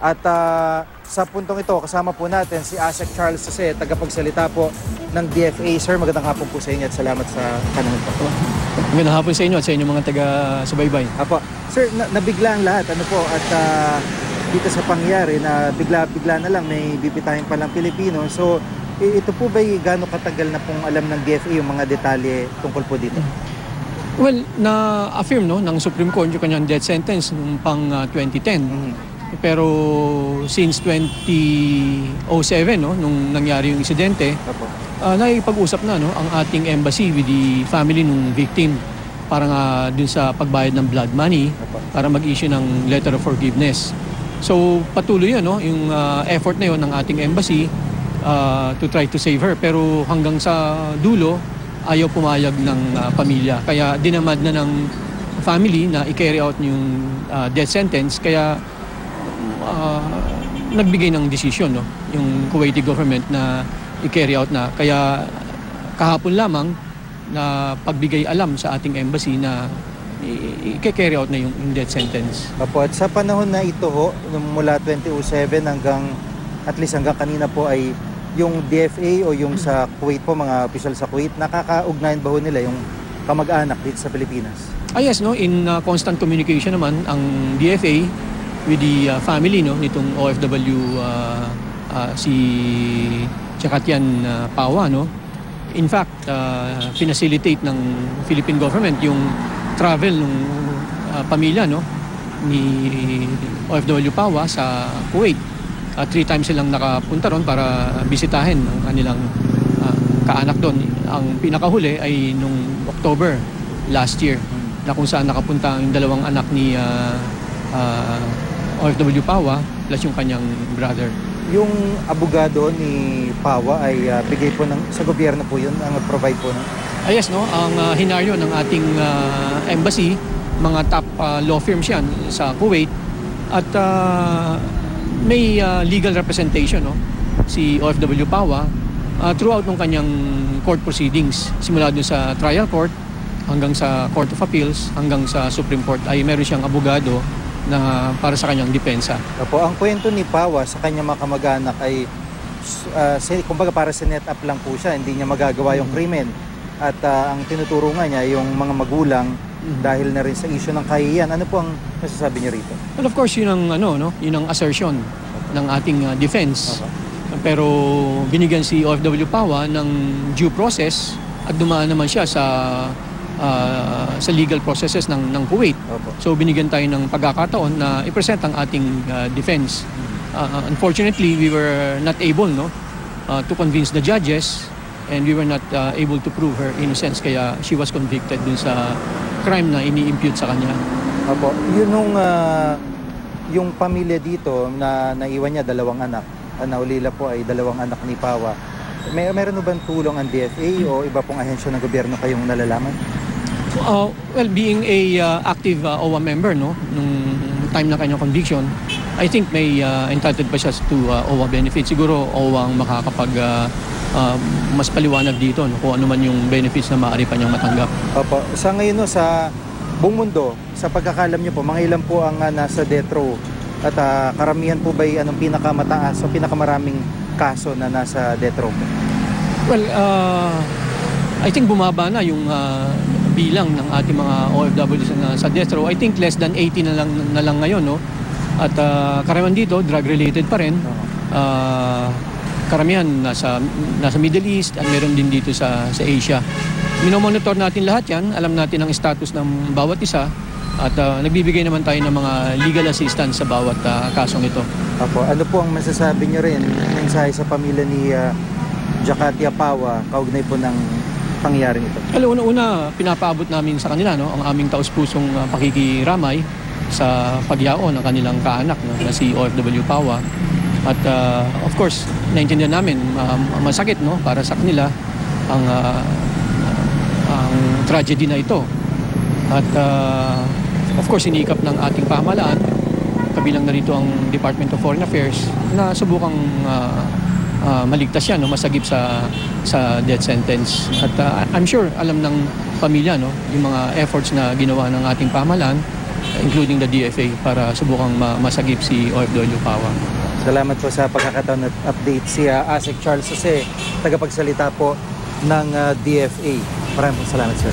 At sa puntong ito, kasama po natin si Asek Charles Jose, tagapagsalita po ng DFA. Sir, magandang hapon po sa inyo at salamat sa panahon po. Magandang hapon sa inyo at sa inyong mga taga-subaybay. Apo. Sir, nabigla ang lahat. Ano po? At dito sa pangyari na bigla na lang may bibitahin palang Pilipino. So, ito po ba'y gaano katagal na pong alam ng DFA yung mga detalye tungkol po dito? Well, na-affirm ng Supreme Court yung kanyang death sentence noong pang 2010. Pero since 2007, nung nangyari yung insidente, nakipag-usap na ang ating embassy with the family ng victim para nga dun sa pagbayad ng blood money para mag-issue ng letter of forgiveness. So patuloy yung effort na yun ng ating embassy to try to save her. Pero hanggang sa dulo, ayaw pumayag ng pamilya. Kaya dinamad na ng family na i-carry out yung death sentence. Kaya nagbigay ng decision yung Kuwaiti government na i-carry out na. Kaya kahapon lamang na pagbigay alam sa ating embassy na i-carry out na yung death sentence. Apo, at sa panahon na ito mula 2007 hanggang at least hanggang kanina po ay yung DFA o yung sa Kuwait po, mga official sa Kuwait, nakakaugnayan ba nila yung kamag-anak dito sa Pilipinas? Yes, in constant communication naman ang DFA with the family nitong OFW si Jakatian Pawa. In fact, pinacilitate ng Philippine government yung travel ng pamilya ni OFW Pawa sa Kuwait. 3 times silang nakapunta ron para bisitahin ang kanilang kaanak doon. Ang pinakahuli ay nung October last year na kung saan nakapunta ang dalawang anak ni OFW Pawa plus yung kanyang brother. Yung abogado ni Pawa ay bigay po sa gobyerno po yun, ang provide po Yes, ang hinaryo ng ating embassy, mga top law firms yan sa Kuwait at may legal representation si OFW Pawa throughout ng kanyang court proceedings. Simula dun sa trial court hanggang sa Court of Appeals hanggang sa Supreme Court ay meron siyang abogado na para sa kanyang depensa. Opo, ang kwento ni Pawa sa kanyang mga kamag-anak ay kumbaga para sa net up lang po siya, hindi niya magagawa yung krimen. At ang tinuturo nga niya yung mga magulang dahil na rin sa issue ng kahihiyan. Ano po ang masasabi niyo rito? Well, of course, yun ang assertion ng ating defense. Pero binigyan si OFW Pawa ng due process at dumaan naman siya sa legal processes ng Kuwait. So binigyan tayo ng pagkakataon na i-present ang ating defense. Unfortunately, we were not able to convince the judges and we were not able to prove her innocence, kaya she was convicted dun sa crime na ini-impute sa kanya. Opo, yung pamilya dito na naiwan niya, 2 anak, naulila po ay 2 anak ni Pawa. Meron ba tulong ang DFA o iba pong ahensya ng gobyerno kayong nalalaman? Well, being a active OWA member nung time na kanyang conviction, I think may entitled pa siya to OWA benefits. Siguro OWA ang makakapag mas paliwanag dito kung ano man yung benefits na maaari pa niyang matanggap. Opo, sa ngayon sa buong mundo, sa pagkakalam niyo po, mga ilan po ang nasa death row at karamihan po ba anong pinakamataas o pinakamaraming kaso na nasa death row? Well, I think bumaba na yung bilang ng ating mga OFWs na sa death row. I think less than 80 na lang ngayon, At karamihan dito drug related pa rin. Karamihan nasa Middle East at meron din dito sa Asia. Minomonitor natin lahat yan, alam natin ang status ng bawat isa at nagbibigay naman tayo ng mga legal assistance sa bawat kasong ito. Apo, ano po ang masasabi niyo rin mensahe sa pamilya ni Jakatia Pawa kaugnay po ng pangyaring ito? Una-una, pinapaabot namin sa kanila ang aming taus-pusong pakikiramay sa pagyaon ng kanilang kaanak na si OFW Pawa. At of course, naintindihan namin masakit para sa kanila ang tragedy na ito. At of course, iniikap ng ating pamahalaan, kabilang na rito ang Department of Foreign Affairs, na subukang maligtas siya, masagip sa death sentence. At I'm sure alam ng pamilya yung mga efforts na ginawa ng ating pamahalaan including the DFA, para subukang masagip si OFW PAWA. Salamat po sa pagkakataon at update si ASEC Charles Jose, tagapagsalita po ng DFA. Maraming salamat, sir.